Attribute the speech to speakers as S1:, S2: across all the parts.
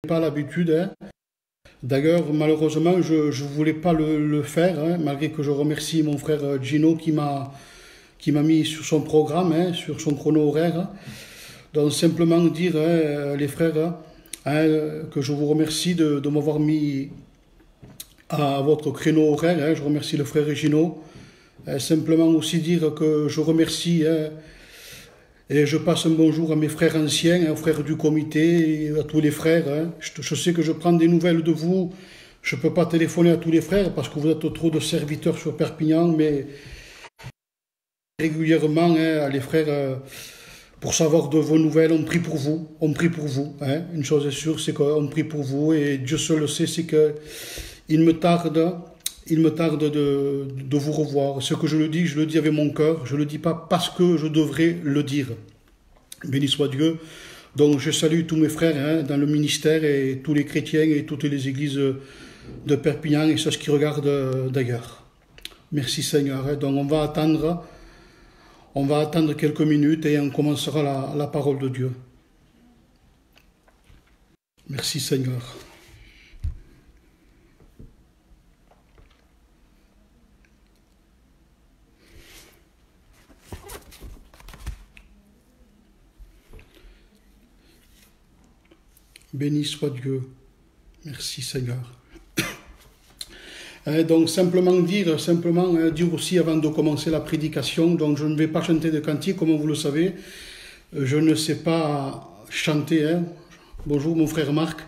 S1: pas l'habitude, hein. D'ailleurs, malheureusement, je ne voulais pas le faire, hein, malgré que je remercie mon frère Gino qui m'a mis sur son programme, hein, sur son chrono horaire. Donc simplement dire, hein, les frères, hein, que je vous remercie de m'avoir mis à votre créneau horaire. Hein. Je remercie le frère Gino. Simplement aussi dire que je remercie, hein, et je passe un bonjour à mes frères anciens, aux frères du comité, et à tous les frères. Hein. Je sais que je prends des nouvelles de vous. Je ne peux pas téléphoner à tous les frères parce que vous êtes trop de serviteurs sur Perpignan, mais régulièrement, hein, les frères, pour savoir de vos nouvelles, on prie pour vous. On prie pour vous. Hein. Une chose est sûre, c'est qu'on prie pour vous, et Dieu seul le sait, c'est qu'il me tarde de vous revoir. Ce que je le dis avec mon cœur. Je ne le dis pas parce que je devrais le dire. Béni soit Dieu. Donc je salue tous mes frères, hein, dans le ministère, et tous les chrétiens et toutes les églises de Perpignan et ceux qui regardent d'ailleurs. Merci Seigneur. Hein. Donc on va attendre quelques minutes et on commencera la parole de Dieu. Merci Seigneur. Béni soit Dieu. Merci Seigneur. Donc simplement dire aussi avant de commencer la prédication, donc je ne vais pas chanter de cantique comme vous le savez. Je ne sais pas chanter. Hein. Bonjour mon frère Marc,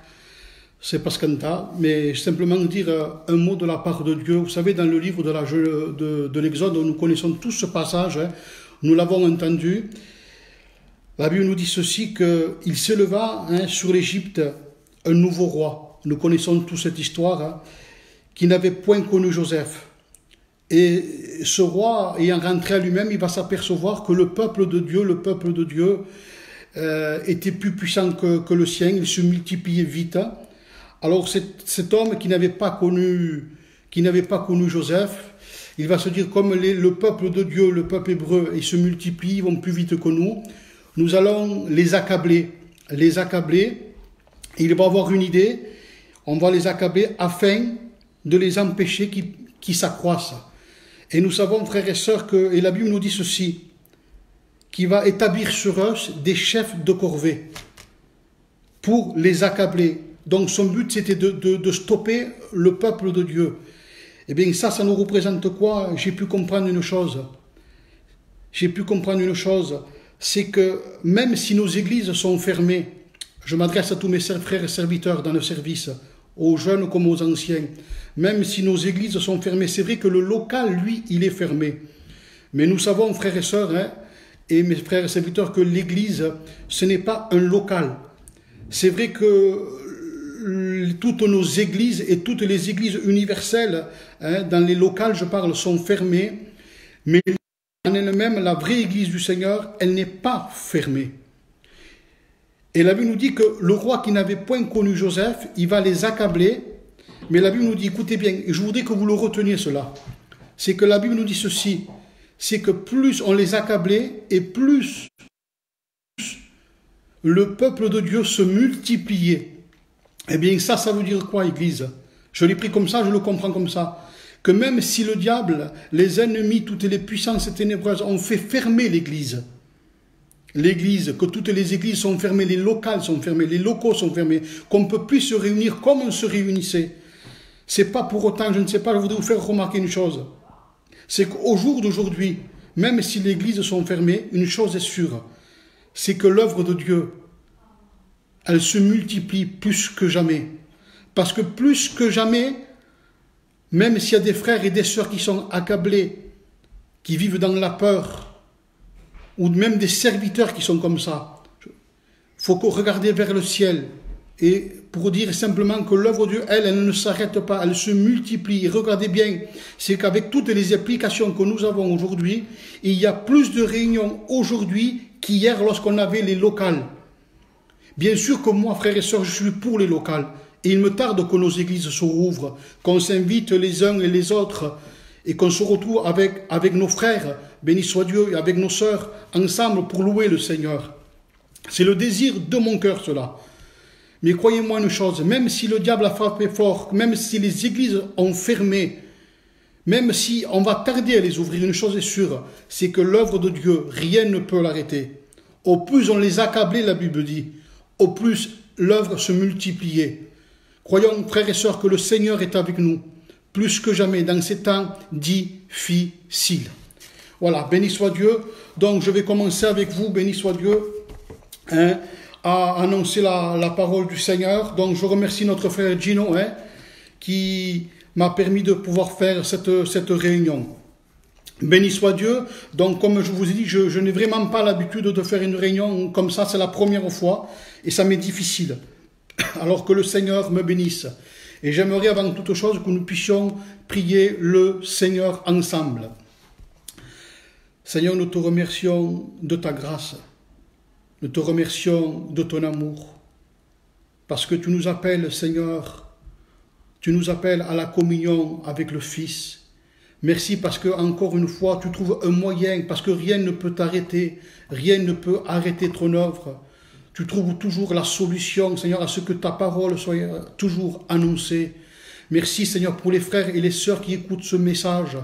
S1: c'est Pascanta, mais simplement dire un mot de la part de Dieu. Vous savez, dans le livre de l'Exode, nous connaissons tous ce passage, hein. Nous l'avons entendu. La Bible nous dit ceci, qu'il s'éleva, hein, sur l'Égypte un nouveau roi. Nous connaissons toute cette histoire, hein, qui n'avait point connu Joseph. Et ce roi, ayant rentré à lui-même, il va s'apercevoir que le peuple de Dieu, était plus puissant que le sien, il se multipliait vite. Alors cet homme qui n'avait pas connu Joseph, il va se dire, comme le peuple de Dieu, le peuple hébreu, ils se multiplient, ils vont plus vite que nous allons les accabler. Il va avoir une idée, on va les accabler afin de les empêcher qu'ils s'accroissent. Et nous savons, frères et sœurs, et la Bible nous dit ceci, qu'il va établir sur eux des chefs de corvée pour les accabler. Donc son but, c'était de stopper le peuple de Dieu. Eh bien ça nous représente quoi? J'ai pu comprendre une chose, c'est que même si nos églises sont fermées, je m'adresse à tous mes frères et serviteurs dans le service, aux jeunes comme aux anciens, même si nos églises sont fermées, c'est vrai que le local, lui, il est fermé. Mais nous savons, frères et sœurs, hein, et mes frères et serviteurs, que l'église, ce n'est pas un local. C'est vrai que toutes nos églises et toutes les églises universelles, hein, dans les locales, je parle, sont fermées, mais en elle-même, la vraie église du Seigneur, elle n'est pas fermée. Et la Bible nous dit que le roi qui n'avait point connu Joseph, il va les accabler. Mais la Bible nous dit, écoutez bien, et je voudrais que vous le reteniez cela, c'est que la Bible nous dit ceci, c'est que plus on les accablait et plus le peuple de Dieu se multipliait. Eh bien ça veut dire quoi, Église? Je l'ai pris comme ça, je le comprends comme ça. Que même si le diable, les ennemis, toutes les puissances ténébreuses ont fait fermer l'Église, que toutes les églises sont fermées, les locales sont fermés, les locaux sont fermés, qu'on ne peut plus se réunir comme on se réunissait. C'est pas pour autant, je ne sais pas, je voudrais vous faire remarquer une chose. C'est qu'au jour d'aujourd'hui, même si les églises sont fermées, une chose est sûre, c'est que l'œuvre de Dieu, elle se multiplie plus que jamais. Parce que plus que jamais, même s'il y a des frères et des sœurs qui sont accablés, qui vivent dans la peur, ou même des serviteurs qui sont comme ça, il faut regarder vers le ciel et pour dire simplement que l'œuvre de Dieu, elle ne s'arrête pas, elle se multiplie. Et regardez bien, c'est qu'avec toutes les applications que nous avons aujourd'hui, il y a plus de réunions aujourd'hui qu'hier lorsqu'on avait les locales. Bien sûr que moi, frères et sœurs, je suis pour les locales. Et il me tarde que nos églises se rouvrent, qu'on s'invite les uns et les autres et qu'on se retrouve avec nos frères, béni soit Dieu, et avec nos sœurs, ensemble pour louer le Seigneur. C'est le désir de mon cœur, cela. Mais croyez-moi une chose, même si le diable a frappé fort, même si les églises ont fermé, même si on va tarder à les ouvrir, une chose est sûre, c'est que l'œuvre de Dieu, rien ne peut l'arrêter. Au plus on les accablait, la Bible dit, au plus l'œuvre se multipliait. Croyons, frères et sœurs, que le Seigneur est avec nous, plus que jamais, dans ces temps difficiles. Voilà, béni soit Dieu. Donc je vais commencer avec vous, béni soit Dieu, à annoncer la parole du Seigneur. Donc je remercie notre frère Gino, qui m'a permis de pouvoir faire cette réunion. Béni soit Dieu. Donc comme je vous ai dit, je n'ai vraiment pas l'habitude de faire une réunion comme ça, c'est la première fois, et ça m'est difficile. Alors que le Seigneur me bénisse. Et j'aimerais avant toute chose que nous puissions prier le Seigneur ensemble. Seigneur, nous te remercions de ta grâce. Nous te remercions de ton amour. Parce que tu nous appelles, Seigneur, tu nous appelles à la communion avec le Fils. Merci parce que, encore une fois, tu trouves un moyen, parce que rien ne peut t'arrêter, rien ne peut arrêter ton œuvre. Tu trouves toujours la solution, Seigneur, à ce que ta parole soit toujours annoncée. Merci, Seigneur, pour les frères et les sœurs qui écoutent ce message,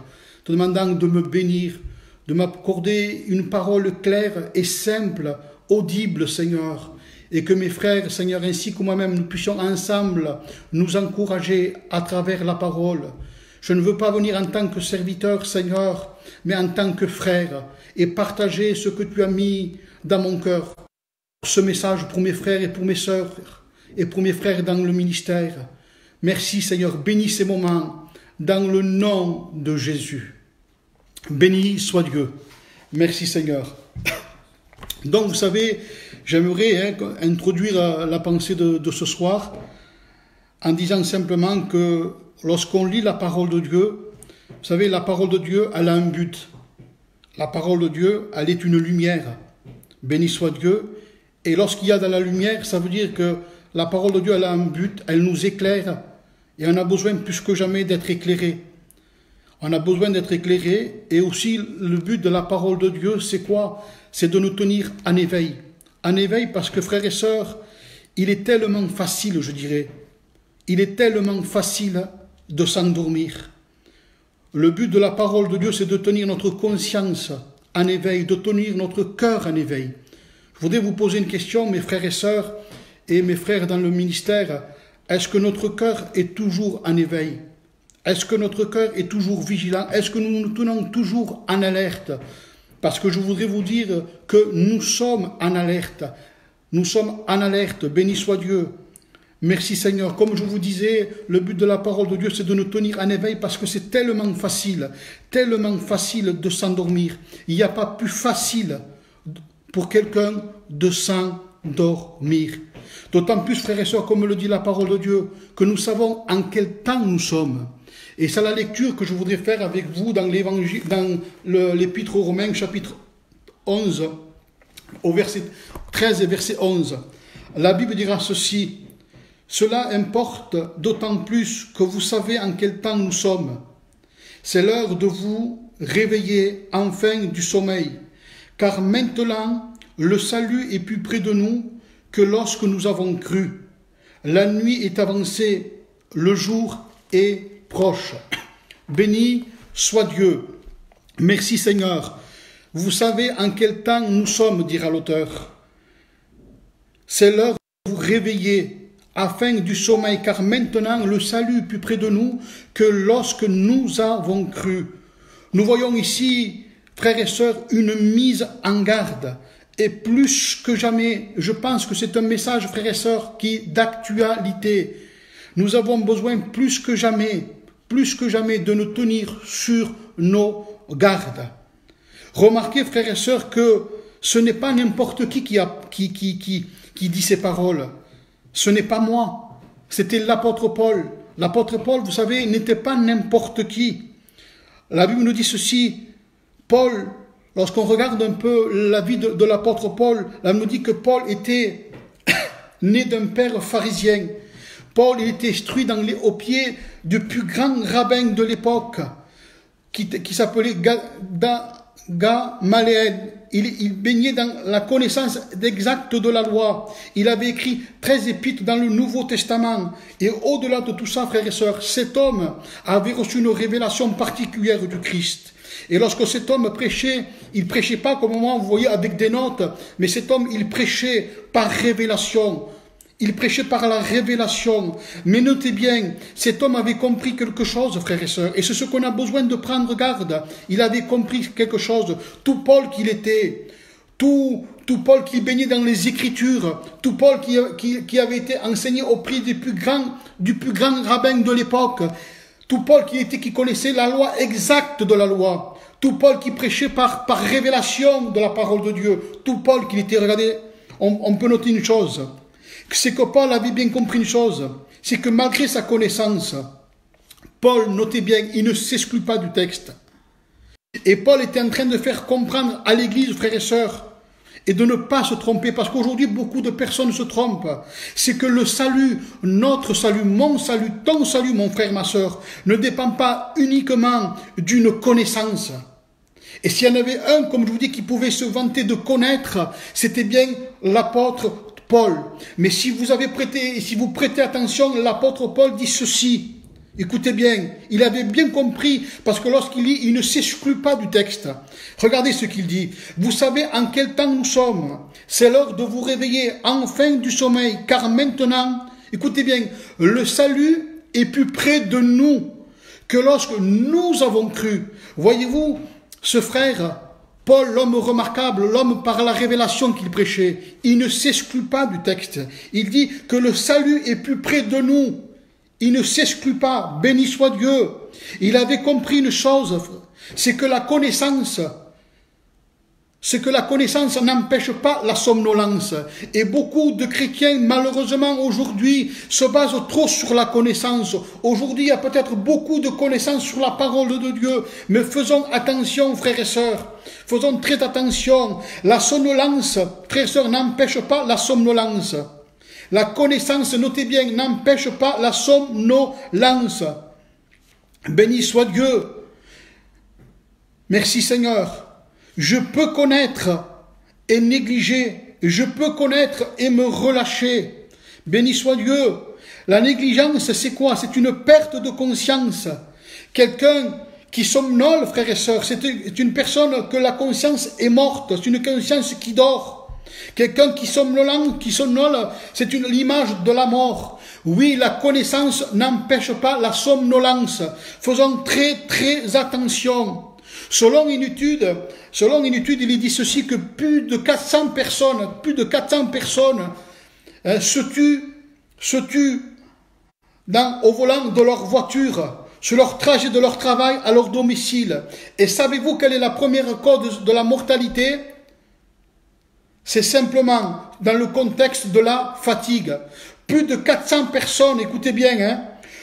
S1: te demandant de me bénir, de m'accorder une parole claire et simple, audible, Seigneur, et que mes frères, Seigneur, ainsi que moi-même, nous puissions ensemble nous encourager à travers la parole. Je ne veux pas venir en tant que serviteur, Seigneur, mais en tant que frère, et partager ce que tu as mis dans mon cœur. Ce message pour mes frères et pour mes sœurs, et pour mes frères dans le ministère. Merci, Seigneur, bénis ces moments, dans le nom de Jésus. Béni soit Dieu. Merci, Seigneur. Donc, vous savez, j'aimerais introduire la pensée de ce soir en disant simplement que lorsqu'on lit la parole de Dieu, vous savez, la parole de Dieu, elle a un but. La parole de Dieu, elle est une lumière. Béni soit Dieu. Et lorsqu'il y a dans la lumière, ça veut dire que la parole de Dieu, elle a un but, elle nous éclaire. Et on a besoin plus que jamais d'être éclairé. On a besoin d'être éclairé. Et aussi, le but de la parole de Dieu, c'est quoi? C'est de nous tenir en éveil. En éveil parce que, frères et sœurs, il est tellement facile, je dirais, il est tellement facile de s'endormir. Le but de la parole de Dieu, c'est de tenir notre conscience en éveil, de tenir notre cœur en éveil. Je voudrais vous poser une question, mes frères et sœurs, et mes frères dans le ministère. Est-ce que notre cœur est toujours en éveil? Est-ce que notre cœur est toujours vigilant? Est-ce que nous nous tenons toujours en alerte? Parce que je voudrais vous dire que nous sommes en alerte. Nous sommes en alerte, béni soit Dieu. Merci Seigneur. Comme je vous disais, le but de la parole de Dieu, c'est de nous tenir en éveil parce que c'est tellement facile de s'endormir. Il n'y a pas plus facile pour quelqu'un de s'endormir. D'autant plus, frères et sœurs, comme le dit la parole de Dieu, que nous savons en quel temps nous sommes. Et c'est la lecture que je voudrais faire avec vous dans l'évangile, dans l'épître aux Romains, chapitre 11, au verset 13 et verset 11. La Bible dira ceci: cela importe d'autant plus que vous savez en quel temps nous sommes. C'est l'heure de vous réveiller enfin du sommeil, car maintenant le salut est plus près de nous que lorsque nous avons cru. La nuit est avancée, le jour est proche. Béni soit Dieu. Merci Seigneur. Vous savez en quel temps nous sommes, dira l'auteur. C'est l'heure de vous réveiller afin du sommeil, car maintenant le salut est plus près de nous que lorsque nous avons cru. Nous voyons ici, frères et sœurs, une mise en garde. Et plus que jamais, je pense que c'est un message, frères et sœurs, qui est d'actualité. Nous avons besoin plus que jamais de nous tenir sur nos gardes. Remarquez, frères et sœurs, que ce n'est pas n'importe qui dit ces paroles. Ce n'est pas moi. C'était l'apôtre Paul. L'apôtre Paul, vous savez, n'était pas n'importe qui. La Bible nous dit ceci. Paul, lorsqu'on regarde un peu la vie de l'apôtre Paul, elle nous dit que Paul était né d'un père pharisien. Paul, il était instruit aux pieds du plus grand rabbin de l'époque, qui s'appelait Gamaliel, il baignait dans la connaissance exacte de la loi. Il avait écrit 13 épîtres dans le Nouveau Testament. Et au-delà de tout ça, frères et sœurs, cet homme avait reçu une révélation particulière du Christ. Et lorsque cet homme prêchait, il prêchait pas comme moi, vous voyez, avec des notes, mais cet homme, il prêchait par révélation. Il prêchait par la révélation. Mais notez bien, cet homme avait compris quelque chose, frères et sœurs. Et c'est ce qu'on a besoin de prendre garde. Il avait compris quelque chose. Tout Paul qu'il était, tout Paul qui baignait dans les Écritures, tout Paul qui avait été enseigné auprès du plus grand rabbin de l'époque, tout Paul qui connaissait la loi exacte de la loi, tout Paul qui prêchait par révélation de la parole de Dieu, tout Paul qui était, regardez, on peut noter une chose, c'est que Paul avait bien compris une chose, c'est que malgré sa connaissance, Paul, notez bien, il ne s'exclut pas du texte. Et Paul était en train de faire comprendre à l'Église, frères et sœurs, et de ne pas se tromper, parce qu'aujourd'hui, beaucoup de personnes se trompent. C'est que le salut, notre salut, mon salut, ton salut, mon frère, ma sœur, ne dépend pas uniquement d'une connaissance. Et s'il y en avait un, comme je vous dis, qui pouvait se vanter de connaître, c'était bien l'apôtre Paul. Mais si vous prêtez attention, l'apôtre Paul dit ceci. Écoutez bien, il avait bien compris, parce que lorsqu'il lit, il ne s'exclut pas du texte. Regardez ce qu'il dit. Vous savez en quel temps nous sommes. C'est l'heure de vous réveiller enfin du sommeil, car maintenant, écoutez bien, le salut est plus près de nous que lorsque nous avons cru. Voyez-vous, ce frère, Paul, l'homme remarquable, l'homme par la révélation qu'il prêchait, il ne s'exclut pas du texte. Il dit que le salut est plus près de nous. Il ne s'exclut pas, béni soit Dieu. Il avait compris une chose, c'est que la connaissance n'empêche pas la somnolence. Et beaucoup de chrétiens, malheureusement, aujourd'hui, se basent trop sur la connaissance. Aujourd'hui, il y a peut-être beaucoup de connaissances sur la parole de Dieu. Mais faisons attention, frères et sœurs. Faisons très attention. La somnolence, frères et sœurs, n'empêche pas la somnolence. La connaissance, notez bien, n'empêche pas la somnolence. Béni soit Dieu. Merci Seigneur. Je peux connaître et négliger. Je peux connaître et me relâcher. Béni soit Dieu. La négligence, c'est quoi? C'est une perte de conscience. Quelqu'un qui somnole, frères et sœurs, c'est une personne que la conscience est morte. C'est une conscience qui dort. Quelqu'un qui somnole, c'est l'image de la mort. Oui, la connaissance n'empêche pas la somnolence. Faisons très très attention. Selon une étude, il est dit ceci, que plus de 400 personnes se tuent au volant de leur voiture, sur leur trajet de leur travail à leur domicile. Et savez-vous quelle est la première cause de la mortalité? C'est simplement dans le contexte de la fatigue. Plus de 400 personnes, écoutez bien,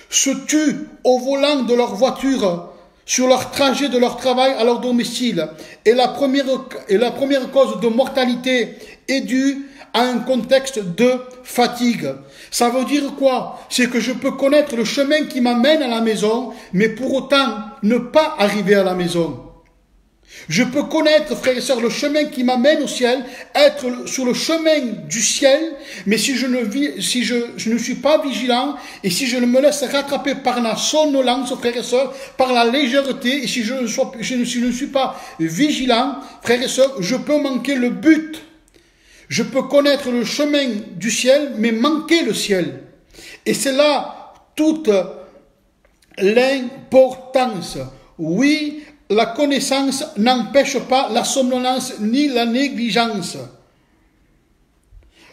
S1: se tuent au volant de leur voiture, sur leur trajet de leur travail à leur domicile. Et la première cause de mortalité est due à un contexte de fatigue. Ça veut dire quoi? C'est que je peux connaître le chemin qui m'amène à la maison, mais pour autant ne pas arriver à la maison. Je peux connaître, frères et sœurs, le chemin qui m'amène au ciel, être sur le chemin du ciel, mais si je ne suis pas vigilant, et si je ne me laisse rattraper par la somnolence, frères et sœurs, par la légèreté, et si je ne suis pas vigilant, frères et sœurs, je peux manquer le but. Je peux connaître le chemin du ciel, mais manquer le ciel. Et c'est là toute l'importance. Oui, la connaissance n'empêche pas la somnolence ni la négligence.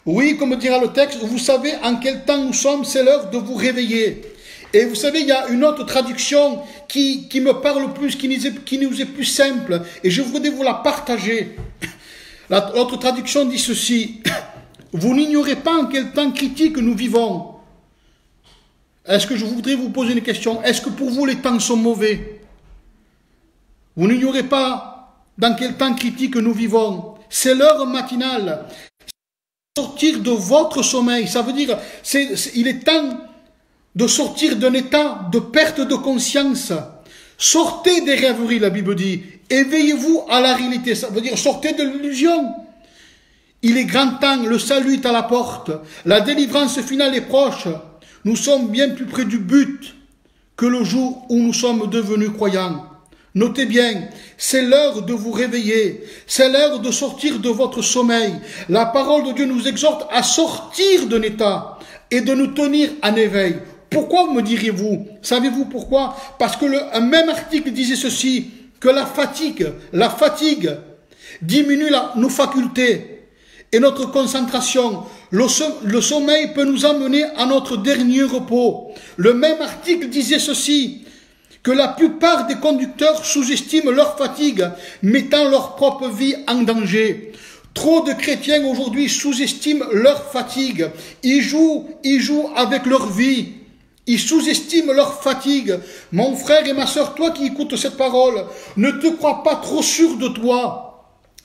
S1: Oui, comme dira le texte, vous savez en quel temps nous sommes, c'est l'heure de vous réveiller. Et vous savez, il y a une autre traduction qui me parle plus, qui nous est plus simple, et je voudrais vous la partager. L'autre traduction dit ceci: vous n'ignorez pas en quel temps critique nous vivons. Est-ce que je voudrais vous poser une question? Est-ce que pour vous les temps sont mauvais? Vous n'ignorez pas dans quel temps critique nous vivons. C'est l'heure matinale. Sortir de votre sommeil, ça veut dire, il est temps de sortir d'un état de perte de conscience. Sortez des rêveries, la Bible dit, Éveillez-vous à la réalité. Ça veut dire sortez de l'illusion. Il est grand temps, le salut est à la porte. La délivrance finale est proche. Nous sommes bien plus près du but que le jour où nous sommes devenus croyants. Notez bien, c'est l'heure de vous réveiller, c'est l'heure de sortir de votre sommeil. La parole de Dieu nous exhorte à sortir d'un état et de nous tenir en éveil. Pourquoi me diriez-vous? Savez-vous pourquoi? Parce que un même article disait ceci, que la fatigue diminue nos facultés et notre concentration. Le sommeil peut nous amener à notre dernier repos. Le même article disait ceci, que la plupart des conducteurs sous-estiment leur fatigue, mettant leur propre vie en danger. Trop de chrétiens aujourd'hui sous-estiment leur fatigue. Ils jouent avec leur vie. Ils sous-estiment leur fatigue. Mon frère et ma soeur, toi qui écoutes cette parole, ne te crois pas trop sûr de toi.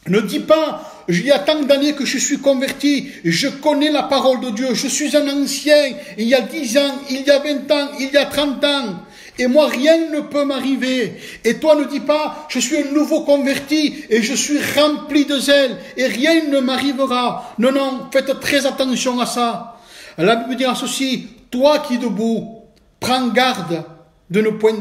S1: Ne dis pas, il y a tant d'années que je suis converti, je connais la parole de Dieu, je suis un ancien, il y a 10 ans, il y a 20 ans, il y a 30 ans. Et moi, rien ne peut m'arriver. Et toi, ne dis pas, je suis un nouveau converti et je suis rempli de zèle et rien ne m'arrivera. Non, non, faites très attention à ça. La Bible dira ceci, toi qui es debout, prends garde de ne point.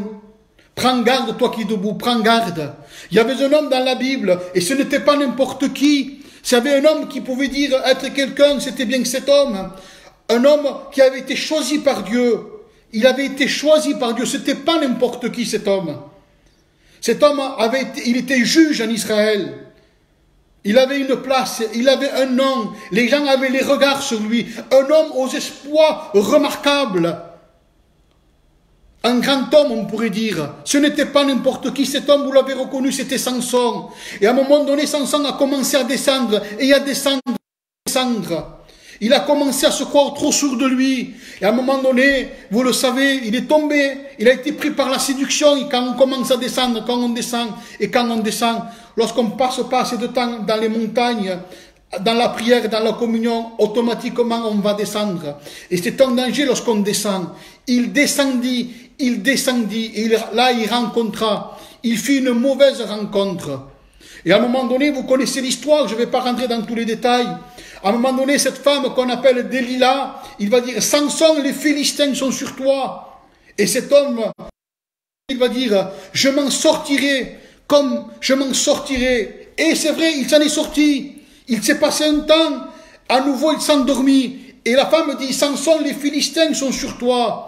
S1: Prends garde, toi qui es debout, prends garde. Il y avait un homme dans la Bible et ce n'était pas n'importe qui. S'il y avait un homme qui pouvait dire être quelqu'un, c'était bien que cet homme. Un homme qui avait été choisi par Dieu. Il avait été choisi par Dieu. Ce n'était pas n'importe qui cet homme. Cet homme il était juge en Israël. Il avait une place, il avait un nom. Les gens avaient les regards sur lui. Un homme aux exploits remarquables. Un grand homme, on pourrait dire. Ce n'était pas n'importe qui. Cet homme, vous l'avez reconnu, c'était Samson. Et à un moment donné, Samson a commencé à descendre. Et à descendre. Il a commencé à se croire trop sûr de lui. Et à un moment donné, vous le savez, il est tombé. Il a été pris par la séduction. Et quand on commence à descendre, quand on descend, lorsqu'on passe pas assez de temps dans les montagnes, dans la prière, dans la communion, automatiquement on va descendre. Et c'est un danger lorsqu'on descend. Il descendit. Et là, il rencontra. Il fit une mauvaise rencontre. Et à un moment donné, vous connaissez l'histoire, je ne vais pas rentrer dans tous les détails. À un moment donné, cette femme qu'on appelle Delilah, il va dire, Samson, les Philistins sont sur toi. Et cet homme, il va dire, je m'en sortirai comme je m'en sortirai. Et c'est vrai, il s'en est sorti. Il s'est passé un temps, à nouveau il s'endormit. Et la femme dit, Samson, les Philistins sont sur toi.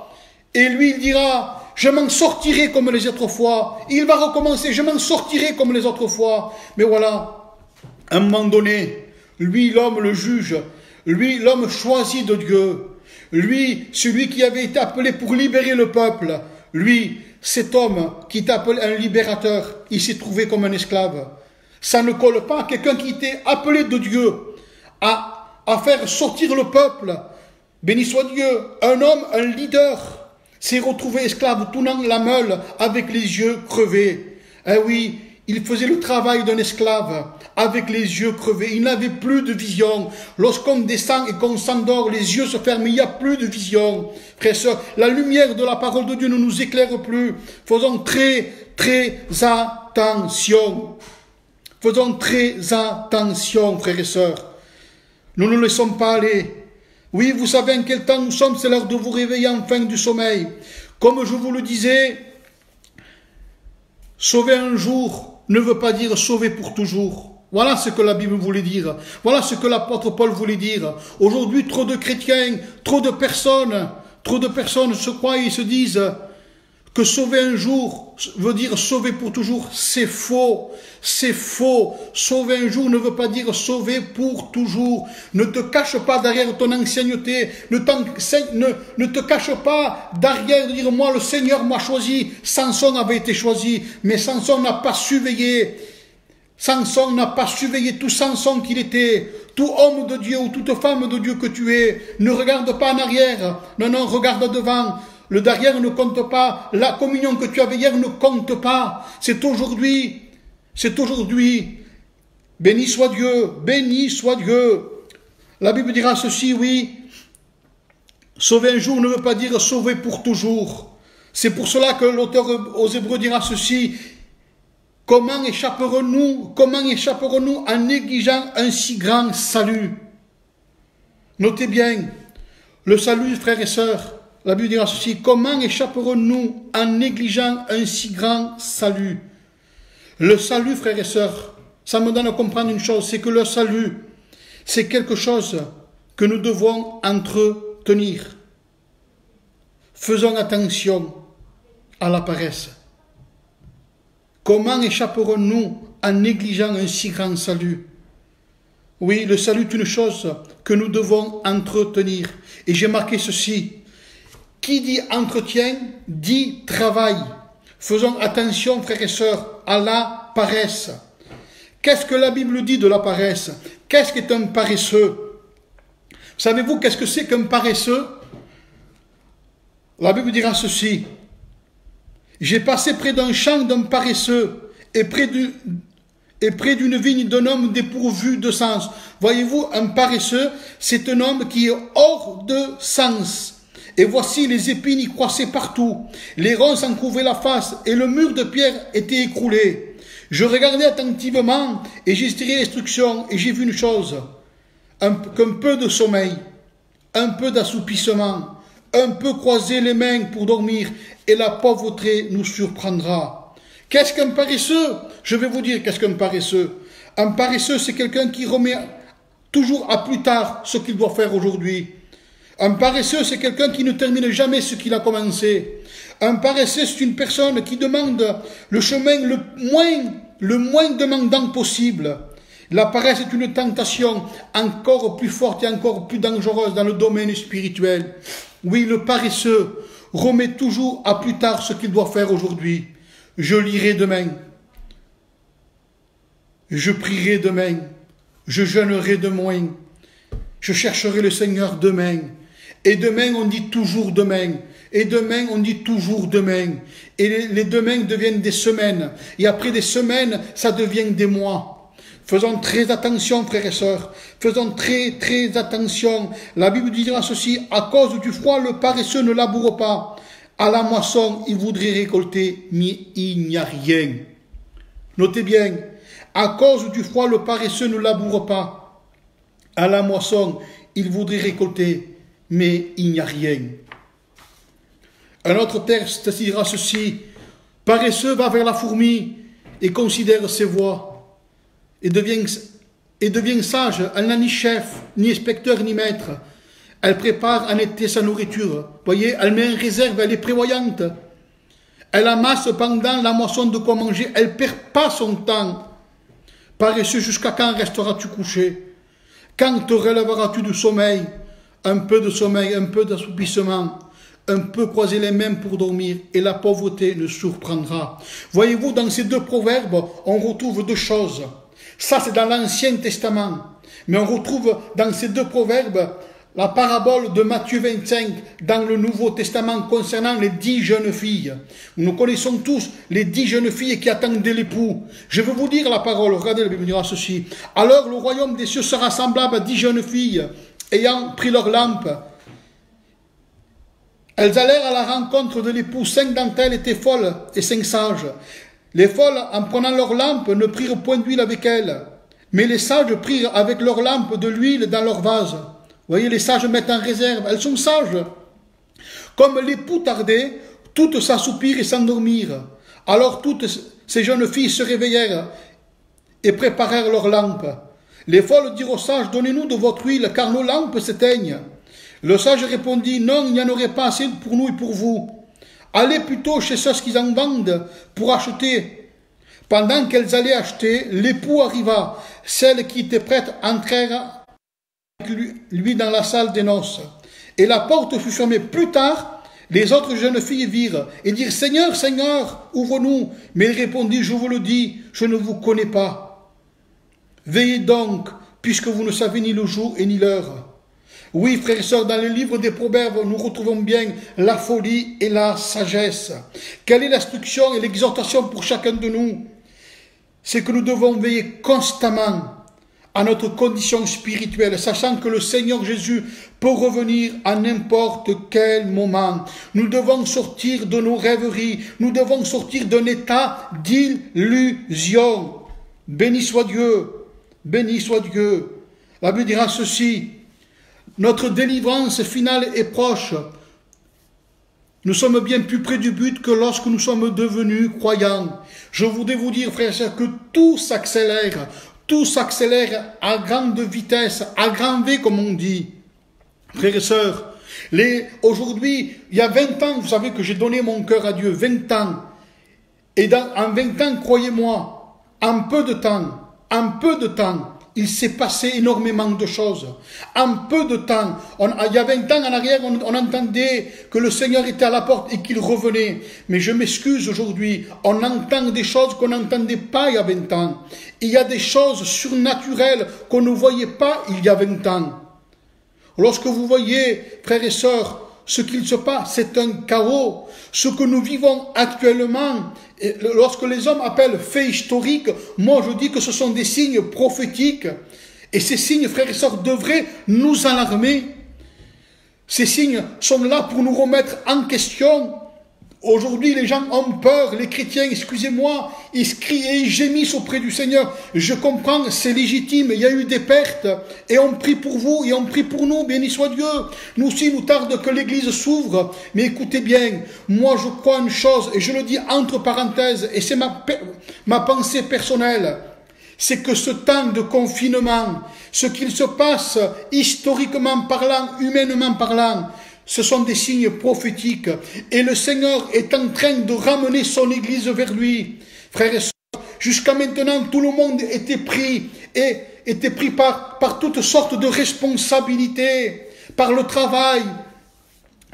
S1: Et lui, il dira, je m'en sortirai comme les autres fois. Il va recommencer, je m'en sortirai comme les autres fois. Mais voilà, à un moment donné, lui, l'homme, le juge, lui, l'homme choisi de Dieu, lui, celui qui avait été appelé pour libérer le peuple, lui, cet homme qui était appelé un libérateur, il s'est trouvé comme un esclave. Ça ne colle pas à quelqu'un qui était appelé de Dieu à faire sortir le peuple. Béni soit Dieu, un homme, un leader, s'est retrouvé esclave, tournant la meule avec les yeux crevés. Eh oui, il faisait le travail d'un esclave avec les yeux crevés. Il n'avait plus de vision. Lorsqu'on descend et qu'on s'endort, les yeux se ferment, il n'y a plus de vision. Frères et sœurs, la lumière de la parole de Dieu ne nous éclaire plus. Faisons très, très attention. Faisons très attention, frères et sœurs. Nous ne laissons pas aller. Oui, vous savez en quel temps nous sommes, c'est l'heure de vous réveiller enfin du sommeil. Comme je vous le disais, sauver un jour ne veut pas dire sauver pour toujours. Voilà ce que la Bible voulait dire. Voilà ce que l'apôtre Paul voulait dire. Aujourd'hui, trop de chrétiens, trop de personnes se croient et se disent que sauver un jour veut dire sauver pour toujours. C'est faux. C'est faux. Sauver un jour ne veut pas dire sauver pour toujours. Ne te cache pas derrière ton ancienneté. Ne te cache pas derrière de dire moi le Seigneur m'a choisi. Samson avait été choisi, mais Samson n'a pas surveillé. Samson n'a pas surveillé tout Samson qu'il était. Tout homme de Dieu ou toute femme de Dieu que tu es. Ne regarde pas en arrière. Non, non, regarde devant. Le derrière ne compte pas. La communion que tu avais hier ne compte pas. C'est aujourd'hui. C'est aujourd'hui. Béni soit Dieu. Béni soit Dieu. La Bible dira ceci, oui. Sauver un jour ne veut pas dire sauver pour toujours. C'est pour cela que l'auteur aux Hébreux dira ceci. Comment échapperons-nous en négligeant un si grand salut? Notez bien, le salut, frères et sœurs, la Bible dira ceci, comment échapperons-nous en négligeant un si grand salut? Le salut, frères et sœurs, ça me donne à comprendre une chose, c'est que le salut, c'est quelque chose que nous devons entretenir. Faisons attention à la paresse. Comment échapperons-nous en négligeant un si grand salut? Oui, le salut est une chose que nous devons entretenir. Et j'ai marqué ceci. Qui dit entretien, dit travail. Faisons attention, frères et sœurs, à la paresse. Qu'est-ce que la Bible dit de la paresse? Qu'est-ce qu'est un paresseux? Savez-vous qu'est-ce que c'est qu'un paresseux? La Bible dira ceci. J'ai passé près d'un champ d'un paresseux et près d'une vigne d'un homme dépourvu de sens. Voyez-vous, un paresseux, c'est un homme qui est hors de sens. Et voici, les épines y croissaient partout. Les ronces en couvraient la face et le mur de pierre était écroulé. Je regardais attentivement et j'ai tiré l'instruction et j'ai vu une chose. Qu'un peu de sommeil, un peu d'assoupissement, un peu croiser les mains pour dormir et la pauvreté nous surprendra. Qu'est-ce qu'un paresseux? Je vais vous dire qu'est-ce qu'un paresseux. Un paresseux, c'est quelqu'un qui remet toujours à plus tard ce qu'il doit faire aujourd'hui. Un paresseux, c'est quelqu'un qui ne termine jamais ce qu'il a commencé. Un paresseux, c'est une personne qui demande le chemin le moins demandant possible. La paresse est une tentation encore plus forte et encore plus dangereuse dans le domaine spirituel. Oui, le paresseux remet toujours à plus tard ce qu'il doit faire aujourd'hui. Je lirai demain. Je prierai demain. Je jeûnerai demain. Je chercherai le Seigneur demain. Et demain, on dit toujours demain. Et demain, on dit toujours demain. Et les demain deviennent des semaines. Et après des semaines, ça devient des mois. Faisons très attention, frères et sœurs. Faisons très, très attention. La Bible dira ceci, à cause du froid, le paresseux ne laboure pas. À la moisson, il voudrait récolter, mais il n'y a rien. Notez bien, à cause du froid, le paresseux ne laboure pas. À la moisson, il voudrait récolter, mais il n'y a rien. Un autre texte dira ceci, paresseux va vers la fourmi et considère ses voies. Et devient sage, elle n'a ni chef, ni inspecteur, ni maître. Elle prépare en été sa nourriture. Voyez, elle met en réserve, elle est prévoyante. Elle amasse pendant la moisson de quoi manger, elle ne perd pas son temps. Paresseux, jusqu'à quand resteras-tu couché? Quand te relèveras-tu du sommeil? Un peu de sommeil, un peu d'assoupissement, un peu croiser les mains pour dormir, et la pauvreté nous surprendra. Voyez-vous, dans ces deux proverbes, on retrouve deux choses. Ça, c'est dans l'Ancien Testament. Mais on retrouve dans ces deux proverbes la parabole de Matthieu 25 dans le Nouveau Testament concernant les 10 jeunes filles. Nous connaissons tous les 10 jeunes filles qui attendaient l'époux. Je vais vous dire la parole. Regardez, la Bible dira ceci. Alors le royaume des cieux sera semblable à 10 jeunes filles ayant pris leur lampe. Elles allèrent à la rencontre de l'époux. 5 d'entre elles étaient folles et 5 sages. Les folles, en prenant leur lampe, ne prirent point d'huile avec elles. Mais les sages prirent avec leur lampe de l'huile dans leur vase. Vous voyez, les sages mettent en réserve. Elles sont sages. Comme l'époux tardait, toutes s'assoupirent et s'endormirent. Alors toutes ces jeunes filles se réveillèrent et préparèrent leurs lampes. Les folles dirent aux sages, donnez-nous de votre huile, car nos lampes s'éteignent. Le sage répondit, non, il n'y en aurait pas assez pour nous et pour vous. Allez plutôt chez ceux qui en vendent pour acheter. Pendant qu'elles allaient acheter, l'époux arriva. Celles qui étaient prêtes entrèrent avec lui dans la salle des noces. Et la porte fut fermée. Plus tard, les autres jeunes filles virent et dirent, Seigneur, Seigneur, ouvre-nous. Mais il répondit, je vous le dis, je ne vous connais pas. Veillez donc, puisque vous ne savez ni le jour et ni l'heure. Oui, frères et sœurs, dans le livre des Proverbes, nous retrouvons bien la folie et la sagesse. Quelle est l'instruction et l'exhortation pour chacun de nous? C'est que nous devons veiller constamment à notre condition spirituelle, sachant que le Seigneur Jésus peut revenir à n'importe quel moment. Nous devons sortir de nos rêveries, nous devons sortir d'un état d'illusion. Béni soit Dieu, béni soit Dieu. La Bible dira ceci, notre délivrance finale est proche. Nous sommes bien plus près du but que lorsque nous sommes devenus croyants. Je voudrais vous dire, frères et sœurs, que tout s'accélère à grande vitesse, à grand V comme on dit. Frères et sœurs, aujourd'hui, il y a 20 ans, vous savez que j'ai donné mon cœur à Dieu, 20 ans. Et en 20 ans, croyez-moi, en peu de temps, il s'est passé énormément de choses. En peu de temps, il y a 20 ans en arrière, on entendait que le Seigneur était à la porte et qu'il revenait. Mais je m'excuse aujourd'hui, on entend des choses qu'on n'entendait pas il y a 20 ans. Il y a des choses surnaturelles qu'on ne voyait pas il y a 20 ans. Lorsque vous voyez, frères et sœurs, ce qu'il se passe, c'est un chaos. Ce que nous vivons actuellement, et lorsque les hommes appellent faits historiques, moi je dis que ce sont des signes prophétiques. Et ces signes, frères et sœurs, devraient nous alarmer. Ces signes sont là pour nous remettre en question. Aujourd'hui, les gens ont peur, les chrétiens, excusez-moi, ils crient et ils gémissent auprès du Seigneur. Je comprends, c'est légitime, il y a eu des pertes, et on prie pour vous, et on prie pour nous, béni soit Dieu. Nous aussi, il nous tarde que l'Église s'ouvre, mais écoutez bien, moi je crois une chose, et je le dis entre parenthèses, et c'est ma pensée personnelle, c'est que ce temps de confinement, ce qu'il se passe historiquement parlant, humainement parlant, ce sont des signes prophétiques. Et le Seigneur est en train de ramener son Église vers lui. Frères et sœurs, jusqu'à maintenant, tout le monde était pris par toutes sortes de responsabilités, par le travail,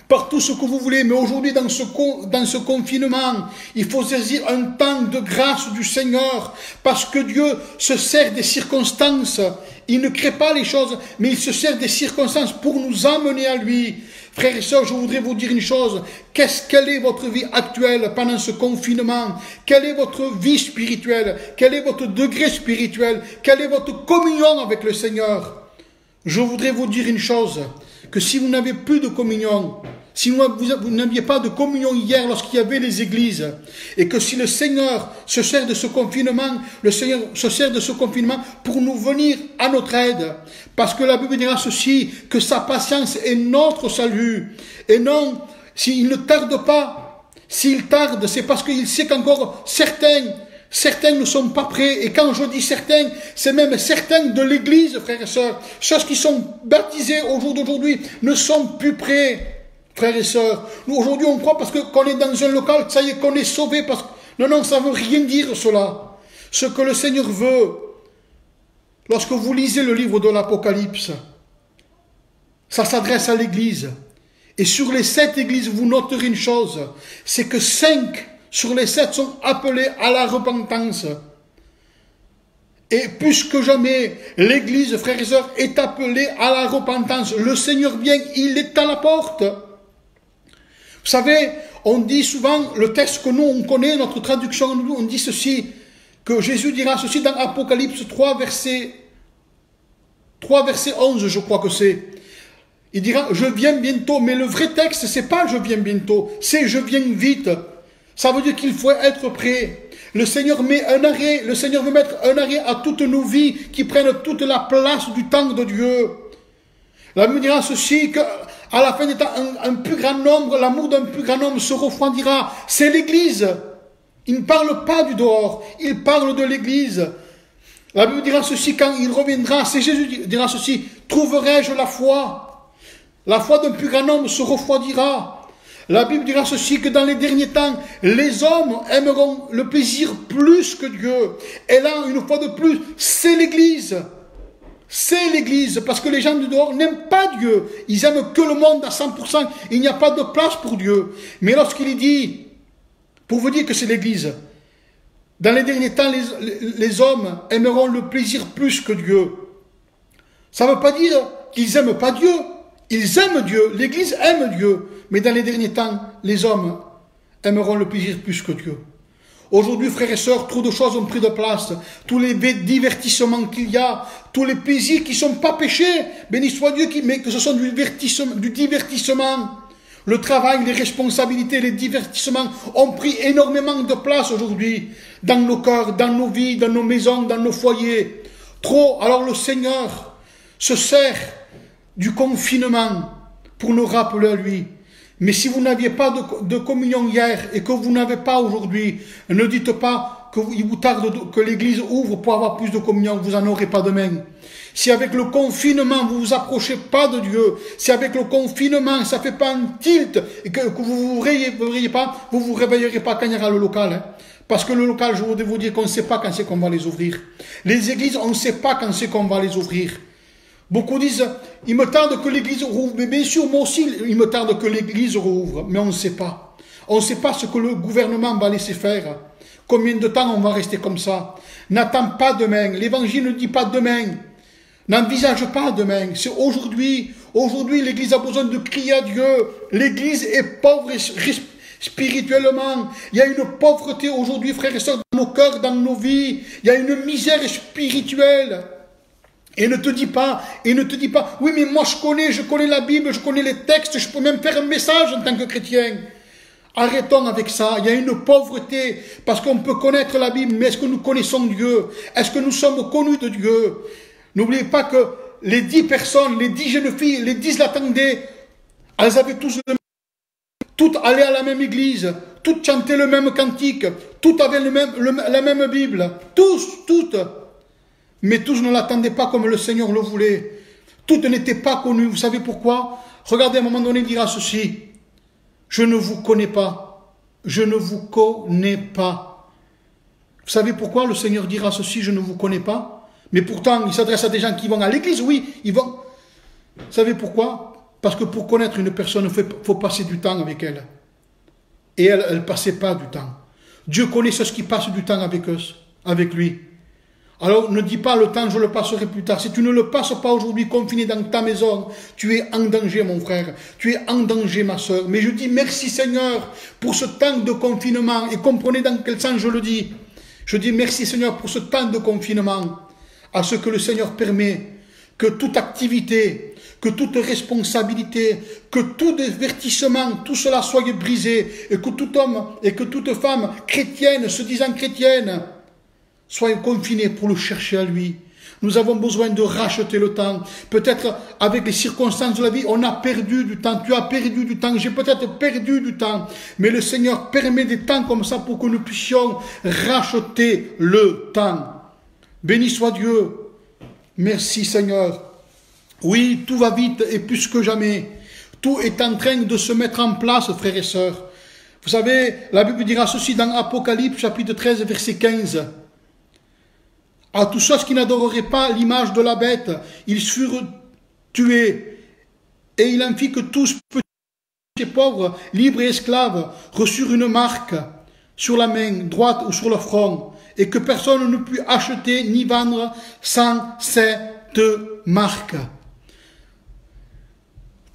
S1: par tout ce que vous voulez. Mais aujourd'hui, dans ce confinement, il faut saisir un temps de grâce du Seigneur, parce que Dieu se sert des circonstances. Il ne crée pas les choses, mais il se sert des circonstances pour nous amener à lui. Frères et sœurs, je voudrais vous dire une chose. Quelle est votre vie actuelle pendant ce confinement? Quelle est votre vie spirituelle? Quel est votre degré spirituel? Quelle est votre communion avec le Seigneur? Je voudrais vous dire une chose, que si vous n'avez plus de communion, si vous n'aviez pas de communion hier lorsqu'il y avait les églises, et que si le Seigneur se sert de ce confinement, le Seigneur se sert de ce confinement pour nous venir à notre aide, parce que la Bible dira ceci, que sa patience est notre salut, et non, s'il ne tarde pas, s'il tarde, c'est parce qu'il sait qu'encore certains ne sont pas prêts, et quand je dis certains, c'est même certains de l'église, frères et sœurs, ceux qui sont baptisés au jour d'aujourd'hui ne sont plus prêts. Frères et sœurs, nous aujourd'hui on croit parce qu'on est dans un local, ça y est, qu'on est sauvé. Non, ça ne veut rien dire cela. Ce que le Seigneur veut, lorsque vous lisez le livre de l'Apocalypse, ça s'adresse à l'Église. Et sur les 7 églises, vous noterez une chose, c'est que 5 sur les 7 sont appelés à la repentance. Et plus que jamais, l'Église, frères et sœurs, est appelée à la repentance. Le Seigneur vient, il est à la porte. Vous savez, on dit souvent, le texte que nous, on connaît, notre traduction, on dit ceci, que Jésus dira ceci dans Apocalypse 3, verset 11, je crois que c'est. Il dira, je viens bientôt, mais le vrai texte, c'est pas je viens bientôt, c'est je viens vite. Ça veut dire qu'il faut être prêt. Le Seigneur met un arrêt, le Seigneur veut mettre un arrêt à toutes nos vies qui prennent toute la place du temps de Dieu. La Bible dira ceci, qu'à la fin des temps, un plus grand nombre, l'amour d'un plus grand nombre se refroidira. C'est l'Église. Il ne parle pas du dehors, il parle de l'Église. La Bible dira ceci, quand il reviendra, c'est Jésus qui dira ceci, trouverai-je la foi? La foi d'un plus grand nombre se refroidira. La Bible dira ceci, que dans les derniers temps, les hommes aimeront le plaisir plus que Dieu. Et là, une fois de plus, c'est l'Église. C'est l'Église, parce que les gens du dehors n'aiment pas Dieu. Ils aiment que le monde à 100%. Il n'y a pas de place pour Dieu. Mais lorsqu'il dit, pour vous dire que c'est l'Église, dans les derniers temps, les hommes aimeront le plaisir plus que Dieu. Ça ne veut pas dire qu'ils n'aiment pas Dieu. Ils aiment Dieu. L'Église aime Dieu. Mais dans les derniers temps, les hommes aimeront le plaisir plus que Dieu. Aujourd'hui, frères et sœurs, trop de choses ont pris de place. Tous les divertissements qu'il y a, tous les plaisirs qui ne sont pas péchés, béni soit Dieu, mais que ce sont du divertissement. Le travail, les responsabilités, les divertissements ont pris énormément de place aujourd'hui dans nos cœurs, dans nos vies, dans nos maisons, dans nos foyers. Trop. Alors le Seigneur se sert du confinement pour nous rappeler à lui. Mais si vous n'aviez pas de communion hier et que vous n'avez pas aujourd'hui, ne dites pas qu'il vous tarde que l'église ouvre pour avoir plus de communion, vous n'en aurez pas demain. Si avec le confinement vous vous approchez pas de Dieu, si avec le confinement ça fait pas un tilt et que vous vous réveillez pas, vous vous réveillerez pas quand il y aura le local. Hein. Parce que le local, je voudrais vous dire qu'on ne sait pas quand c'est qu'on va les ouvrir. Les églises, on ne sait pas quand c'est qu'on va les ouvrir. Beaucoup disent, il me tarde que l'église rouvre. Mais bien sûr, moi aussi, il me tarde que l'église rouvre. Mais on ne sait pas. On ne sait pas ce que le gouvernement va laisser faire. Combien de temps on va rester comme ça? N'attends pas demain. L'évangile ne dit pas demain. N'envisage pas demain. C'est aujourd'hui. Aujourd'hui, l'église a besoin de crier à Dieu. L'église est pauvre spirituellement. Il y a une pauvreté aujourd'hui, frères et sœurs, dans nos cœurs, dans nos vies. Il y a une misère spirituelle. Et ne te dis pas, oui mais moi je connais la Bible, je connais les textes, je peux même faire un message en tant que chrétien. Arrêtons avec ça, il y a une pauvreté, parce qu'on peut connaître la Bible, mais est-ce que nous connaissons Dieu? Est-ce que nous sommes connus de Dieu? N'oubliez pas que les 10 personnes, les 10 jeunes filles, les 10 l'attendaient, elles avaient tous toutes allaient à la même église, toutes chantaient le même cantique, toutes avaient la même Bible, toutes. Mais tous ne l'attendaient pas comme le Seigneur le voulait. Toutes n'étaient pas connues. Vous savez pourquoi? Regardez, à un moment donné, il dira ceci. Je ne vous connais pas. Je ne vous connais pas. Vous savez pourquoi le Seigneur dira ceci? Je ne vous connais pas. Mais pourtant, il s'adresse à des gens qui vont à l'église. Oui, ils vont. Vous savez pourquoi? Parce que pour connaître une personne, il faut passer du temps avec elle. Et elle ne passait pas du temps. Dieu connaît ceux qui passent du temps avec lui. Alors ne dis pas le temps, je le passerai plus tard. Si tu ne le passes pas aujourd'hui confiné dans ta maison, tu es en danger mon frère, tu es en danger ma soeur. Mais je dis merci Seigneur pour ce temps de confinement. Et comprenez dans quel sens je le dis. Je dis merci Seigneur pour ce temps de confinement. À ce que le Seigneur permet que toute activité, que toute responsabilité, que tout divertissement, tout cela soit brisé. Et que tout homme et que toute femme chrétienne, se disant chrétienne, soyez confinés pour le chercher à lui. Nous avons besoin de racheter le temps. Peut-être avec les circonstances de la vie, on a perdu du temps. Tu as perdu du temps. J'ai peut-être perdu du temps. Mais le Seigneur permet des temps comme ça pour que nous puissions racheter le temps. Béni soit Dieu. Merci Seigneur. Oui, tout va vite et plus que jamais. Tout est en train de se mettre en place, frères et sœurs. Vous savez, la Bible dira ceci dans Apocalypse, chapitre 13, verset 15. À tous ceux qui n'adoreraient pas l'image de la bête, ils furent tués. Et il en fit que tous, petits et pauvres, libres et esclaves, reçurent une marque sur la main droite ou sur le front, et que personne ne put acheter ni vendre sans cette marque.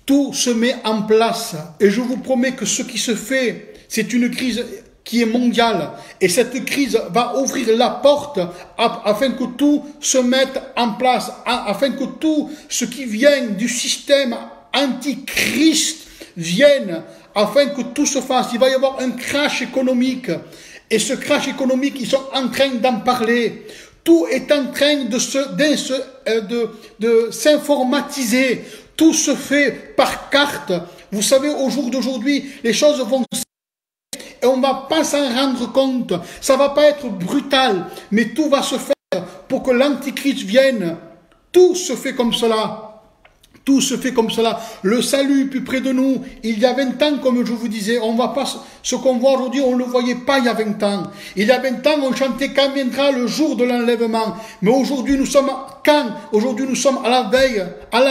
S1: Tout se met en place, et je vous promets que ce qui se fait, c'est une crise qui est mondiale, et cette crise va ouvrir la porte afin que tout se mette en place, afin que tout ce qui vient du système antichrist vienne, afin que tout se fasse. Il va y avoir un crash économique, et ce crash économique, ils sont en train d'en parler. Tout est en train de s'informatiser, tout se fait par carte. Vous savez, au jour d'aujourd'hui, les choses vont et on ne va pas s'en rendre compte. Ça ne va pas être brutal, mais tout va se faire pour que l'Antichrist vienne. Tout se fait comme cela. Tout se fait comme cela. Le salut est plus près de nous. Il y a 20 ans, comme je vous disais, on va pas, ce qu'on voit aujourd'hui, on ne le voyait pas il y a 20 ans. Il y a 20 ans, on chantait quand viendra le jour de l'enlèvement. Mais aujourd'hui, nous sommes quand? Aujourd'hui, nous sommes à la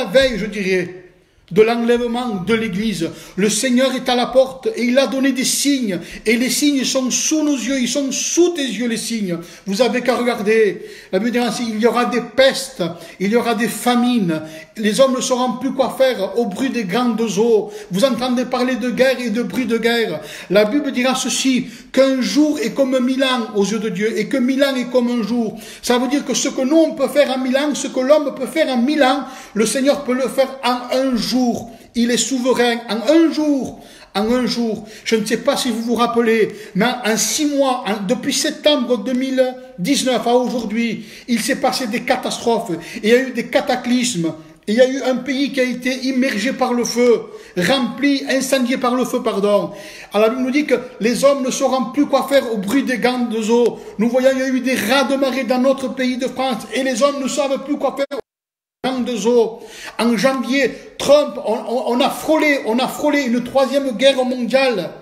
S1: veille, je dirais, de l'enlèvement de l'Église. Le Seigneur est à la porte et il a donné des signes. Et les signes sont sous nos yeux, ils sont sous tes yeux les signes. Vous avez qu'à regarder. La Bible dit ainsi, il y aura des pestes, il y aura des famines. Les hommes ne sauront plus quoi faire au bruit des grandes eaux. Vous entendez parler de guerre et de bruit de guerre. La Bible dira ceci, qu'un jour est comme 1000 ans aux yeux de Dieu et que 1000 ans est comme un jour. Ça veut dire que ce que nous on peut faire en 1000 ans, ce que l'homme peut faire en 1000 ans, le Seigneur peut le faire en un jour. Il est souverain en un jour. En un jour. Je ne sais pas si vous vous rappelez, mais en 6 mois, depuis septembre 2019 à aujourd'hui, il s'est passé des catastrophes. Il y a eu des cataclysmes. Il y a eu un pays qui a été immergé par le feu, rempli, incendié par le feu, pardon. Alors la Bible nous dit que les hommes ne sauront plus quoi faire au bruit des grandes eaux. Nous voyons, il y a eu des raz de marée dans notre pays de France et les hommes ne savent plus quoi faire. En janvier, Trump, on a frôlé une 3e guerre mondiale.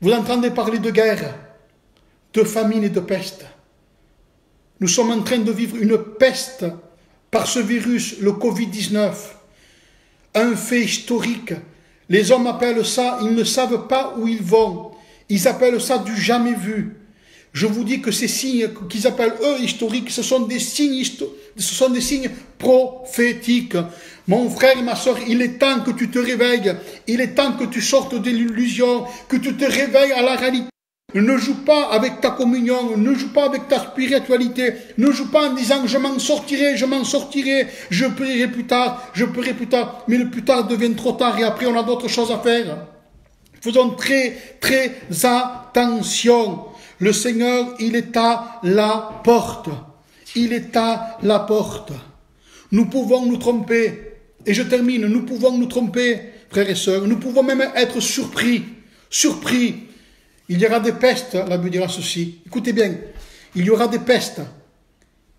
S1: Vous entendez parler de guerre, de famine et de peste. Nous sommes en train de vivre une peste par ce virus, le Covid-19. Un fait historique. Les hommes appellent ça, ils ne savent pas où ils vont. Ils appellent ça du jamais vu. Je vous dis que ces signes qu'ils appellent eux historiques, ce sont des signes prophétiques. Mon frère et ma soeur, il est temps que tu te réveilles. Il est temps que tu sortes de l'illusion, que tu te réveilles à la réalité. Ne joue pas avec ta communion, ne joue pas avec ta spiritualité, ne joue pas en disant je m'en sortirai, je prierai plus tard, mais le plus tard devient trop tard et après on a d'autres choses à faire. Faisons très attention. Le Seigneur, il est à la porte. Il est à la porte. Nous pouvons nous tromper. Et je termine, nous pouvons nous tromper, frères et sœurs. Nous pouvons même être surpris. Surpris. Il y aura des pestes, la Bible dira ceci. Écoutez bien, il y aura des pestes.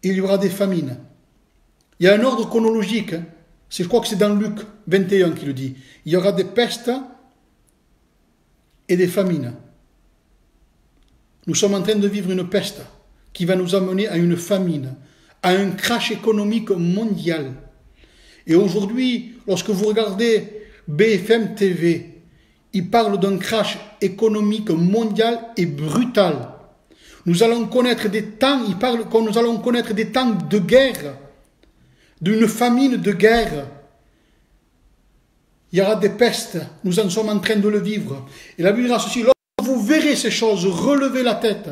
S1: Il y aura des famines. Il y a un ordre chronologique. Je crois que c'est dans Luc 21 qui le dit. Il y aura des pestes et des famines. Nous sommes en train de vivre une peste qui va nous amener à une famine, à un crash économique mondial. Et aujourd'hui, lorsque vous regardez BFM TV, il parle d'un crash économique mondial et brutal. Nous allons connaître des temps, il parle que nous allons connaître des temps de guerre, d'une famine de guerre. Il y aura des pestes, nous en sommes en train de le vivre. Et la Bible dira ceci, vous verrez ces choses, relevez la tête.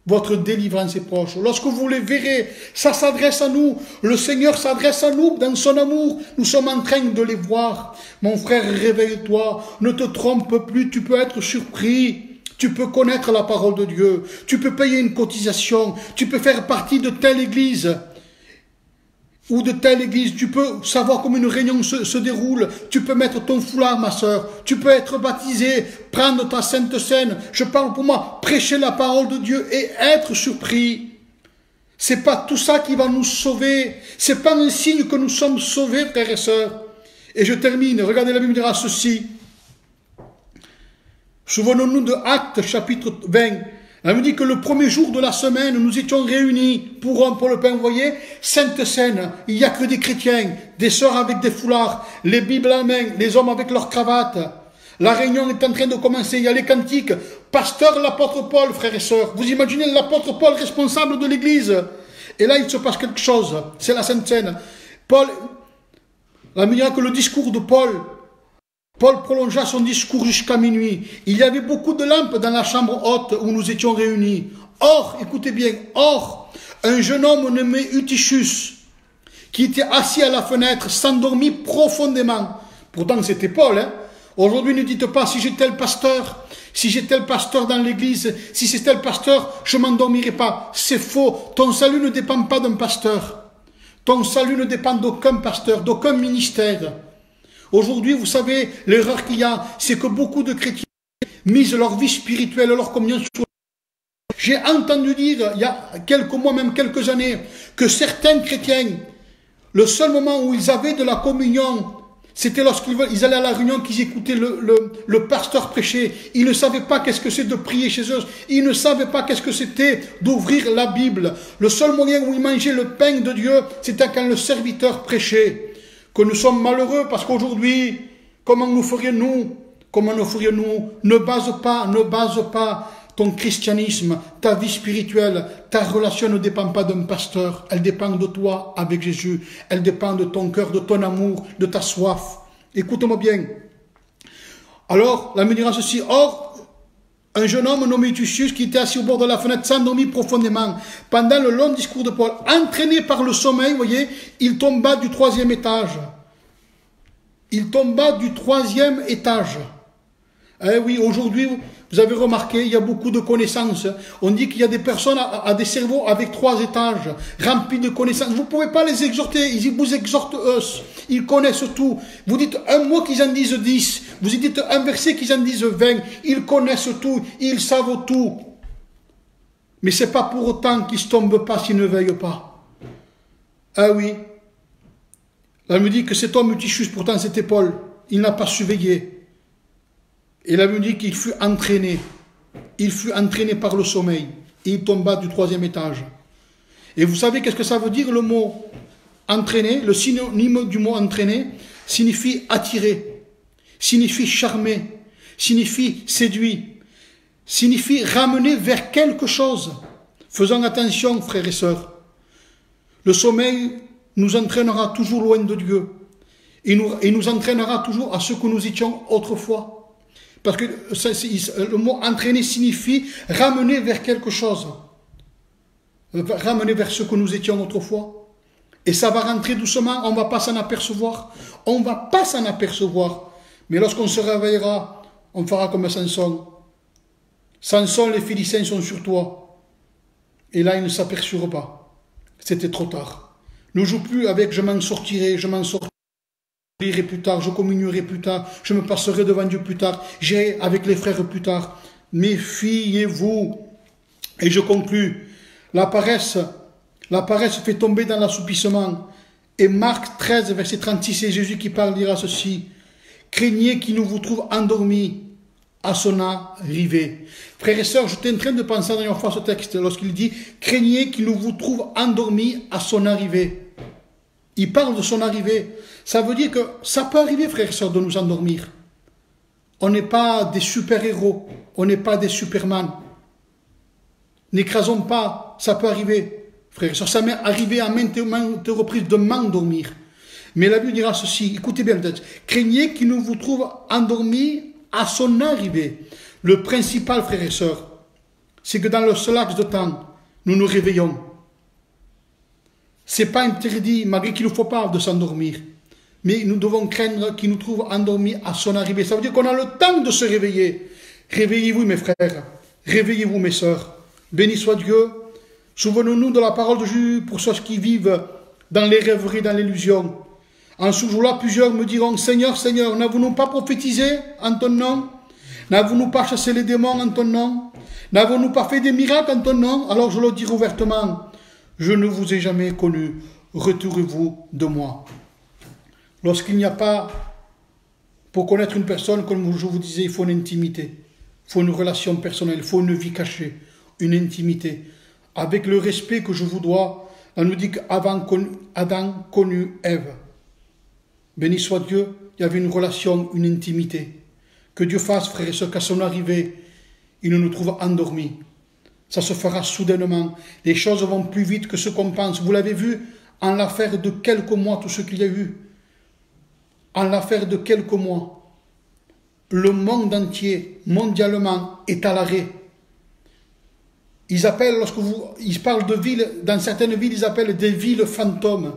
S1: Votre délivrance est proche. Lorsque vous les verrez, ça s'adresse à nous. Le Seigneur s'adresse à nous dans son amour. Nous sommes en train de les voir. Mon frère, réveille-toi. Ne te trompe plus. Tu peux être surpris. Tu peux connaître la parole de Dieu. Tu peux payer une cotisation. Tu peux faire partie de telle église. Ou de telle église, tu peux savoir comment une réunion se déroule, tu peux mettre ton foulard, ma soeur, tu peux être baptisé, prendre ta sainte scène, je parle pour moi, prêcher la parole de Dieu et être surpris. C'est pas tout ça qui va nous sauver, c'est pas un signe que nous sommes sauvés, frères et sœurs. Et je termine, regardez la Bible dira ceci. Souvenons-nous de Actes chapitre 20. Elle me dit que le premier jour de la semaine, nous étions réunis pour le pain, vous voyez, Sainte Seine, il n'y a que des chrétiens, des sœurs avec des foulards, les Bibles à la main, les hommes avec leurs cravates. La réunion est en train de commencer, il y a les cantiques. Pasteur, l'apôtre Paul, frères et sœurs. Vous imaginez l'apôtre Paul responsable de l'église. Et là, il se passe quelque chose, c'est la Sainte Seine. Paul, la meilleure que le discours de Paul prolongea son discours jusqu'à minuit. Il y avait beaucoup de lampes dans la chambre haute où nous étions réunis. Or, écoutez bien, un jeune homme nommé Eutychus, qui était assis à la fenêtre, s'endormit profondément. Pourtant, c'était Paul. Aujourd'hui, ne dites pas, si j'étais le pasteur, dans l'église, si c'était le pasteur, je ne m'endormirai pas. C'est faux. Ton salut ne dépend pas d'un pasteur. Ton salut ne dépend d'aucun pasteur, d'aucun ministère. Aujourd'hui, vous savez, l'erreur qu'il y a, c'est que beaucoup de chrétiens misent leur vie spirituelle, leur communion sur... J'ai entendu dire, il y a quelques mois, même quelques années, que certains chrétiens, le seul moment où ils avaient de la communion, c'était lorsqu'ils allaient à la réunion, qu'ils écoutaient le pasteur prêcher. Ils ne savaient pas qu'est-ce que c'est de prier chez eux. Ils ne savaient pas qu'est-ce que c'était d'ouvrir la Bible. Le seul moyen où ils mangeaient le pain de Dieu, c'était quand le serviteur prêchait. que nous sommes malheureux parce qu'aujourd'hui, comment nous ferions-nous? Comment nous ferions-nous? Ne base pas ton christianisme, ta vie spirituelle, ta relation ne dépend pas d'un pasteur, elle dépend de toi avec Jésus, elle dépend de ton cœur, de ton amour, de ta soif. Écoute-moi bien. Alors, la me dira ceci, or, un jeune homme nommé Tucius qui était assis au bord de la fenêtre s'endormit profondément. Pendant le long discours de Paul, entraîné par le sommeil, vous voyez, il tomba du 3e étage. Il tomba du 3e étage. Eh oui, aujourd'hui, vous avez remarqué, il y a beaucoup de connaissances. On dit qu'il y a des personnes à des cerveaux avec 3 étages, remplis de connaissances. Vous ne pouvez pas les exhorter, ils vous exhortent eux. Ils connaissent tout. Vous dites un mot qu'ils en disent 10. Vous dites un verset qu'ils en disent 20. Ils connaissent tout, ils savent tout. Mais ce n'est pas pour autant qu'ils ne tombent pas s'ils ne veillent pas. Ah oui. Là, elle me dit que cet homme Eutychus, pourtant c'était Paul, il n'a pas surveillé. Et là, elle me dit qu'il fut entraîné. Il fut entraîné par le sommeil. Et il tomba du 3e étage. Et vous savez qu'est-ce que ça veut dire le mot entraîné? Le synonyme du mot entraîné signifie attirer, signifie charmer, signifie séduire, signifie ramener vers quelque chose. Faisons attention, frères et sœurs. Le sommeil nous entraînera toujours loin de Dieu. Et nous entraînera toujours à ce que nous étions autrefois. Parce que le mot entraîner signifie ramener vers quelque chose. Ramener vers ce que nous étions autrefois. Et ça va rentrer doucement, on ne va pas s'en apercevoir. On ne va pas s'en apercevoir. Mais lorsqu'on se réveillera, on fera comme Samson. Samson, les Philistins sont sur toi. Et là, ils ne s'aperçurent pas. C'était trop tard. Ne joue plus avec je m'en sortirai, je m'en sortirai. Je lirai plus tard, je communierai plus tard, je me passerai devant Dieu plus tard, j'irai avec les frères plus tard. Méfiez-vous. Et je conclus. La paresse fait tomber dans l'assoupissement. Et Marc 13, verset 36, c'est Jésus qui parle, dira ceci. Craignez qu'il ne vous trouve endormis à son arrivée. Frères et sœurs, j'étais en train de penser la dernière fois ce texte, lorsqu'il dit craignez qu'il ne vous trouve endormis à son arrivée. Il parle de son arrivée. Ça veut dire que ça peut arriver, frères et sœurs, de nous endormir. On n'est pas des super-héros. On n'est pas des Superman. N'écrasons pas. Ça peut arriver, frères et sœurs. Ça m'est arrivé à maintes reprises de m'endormir. Mais la Bible dira ceci. Écoutez bien le texte. Craignez qu'il ne vous trouve endormis à son arrivée. Le principal, frères et sœurs, c'est que dans ce laps de temps, nous nous réveillons. Ce n'est pas interdit, malgré qu'il ne faut pas, de s'endormir. Mais nous devons craindre qu'il nous trouve endormis à son arrivée. Ça veut dire qu'on a le temps de se réveiller. Réveillez-vous, mes frères. Réveillez-vous, mes sœurs. Béni soit Dieu. Souvenons-nous de la parole de Jésus pour ceux qui vivent dans les rêveries, dans l'illusion. En ce jour-là, plusieurs me diront, Seigneur, Seigneur, n'avons-nous pas prophétisé en ton nom? N'avons-nous pas chassé les démons en ton nom? N'avons-nous pas fait des miracles en ton nom? Alors je le dirai ouvertement, je ne vous ai jamais connu. Retirez-vous de moi. Lorsqu'il n'y a pas, pour connaître une personne, comme je vous disais, il faut une intimité. Il faut une relation personnelle, il faut une vie cachée, une intimité. Avec le respect que je vous dois, on nous dit qu'Adam connut Ève. Béni soit Dieu, il y avait une relation, une intimité. Que Dieu fasse, frères et sœurs, qu'à son arrivée, il nous trouve endormis. Ça se fera soudainement. Les choses vont plus vite que ce qu'on pense. Vous l'avez vu en l'affaire de quelques mois, tout ce qu'il y a eu. En l'affaire de quelques mois, le monde entier, mondialement, est à l'arrêt. Ils appellent, ils parlent de villes, dans certaines villes, ils appellent des villes fantômes.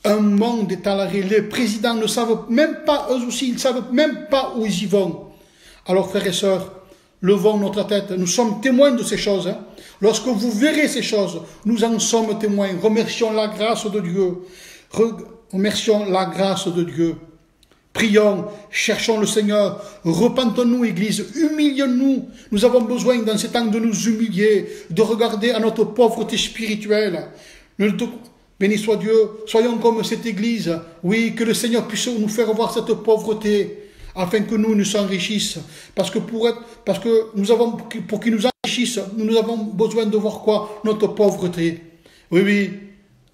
S1: Un monde est à l'arrêt. Les présidents ne savent même pas, eux aussi, ils ne savent même pas où ils y vont. Alors, frères et sœurs, levons notre tête. Nous sommes témoins de ces choses. Hein. Lorsque vous verrez ces choses, nous en sommes témoins. Remercions la grâce de Dieu. Remercions la grâce de Dieu. Prions, cherchons le Seigneur. Repentons-nous, Église. Humilions-nous. Nous avons besoin, dans ces temps, de nous humilier, de regarder à notre pauvreté spirituelle. Béni soit Dieu. Soyons comme cette Église. Oui, que le Seigneur puisse nous faire voir cette pauvreté, afin que nous s'enrichissent. Parce que pour qu'il nous enrichisse, nous avons besoin de voir quoi? Notre pauvreté. Oui,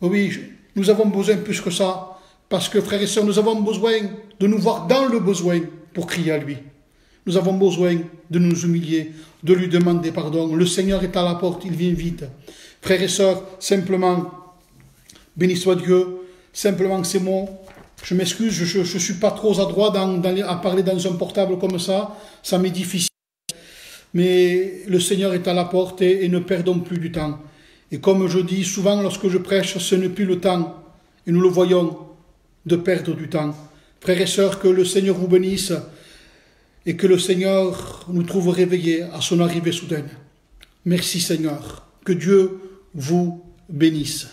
S1: nous avons besoin plus que ça. Parce que, frères et sœurs, nous avons besoin de nous voir dans le besoin pour crier à lui. Nous avons besoin de nous humilier, de lui demander pardon. Le Seigneur est à la porte, il vient vite. Frères et sœurs, simplement, béni soit Dieu, simplement ces mots. Je m'excuse, je ne suis pas trop adroit à parler dans un portable comme ça m'est difficile. Mais le Seigneur est à la porte et ne perdons plus du temps. Et comme je dis souvent lorsque je prêche, ce n'est plus le temps, et nous le voyons, de perdre du temps. Frères et sœurs, que le Seigneur vous bénisse et que le Seigneur nous trouve réveillés à son arrivée soudaine. Merci Seigneur, que Dieu vous bénisse.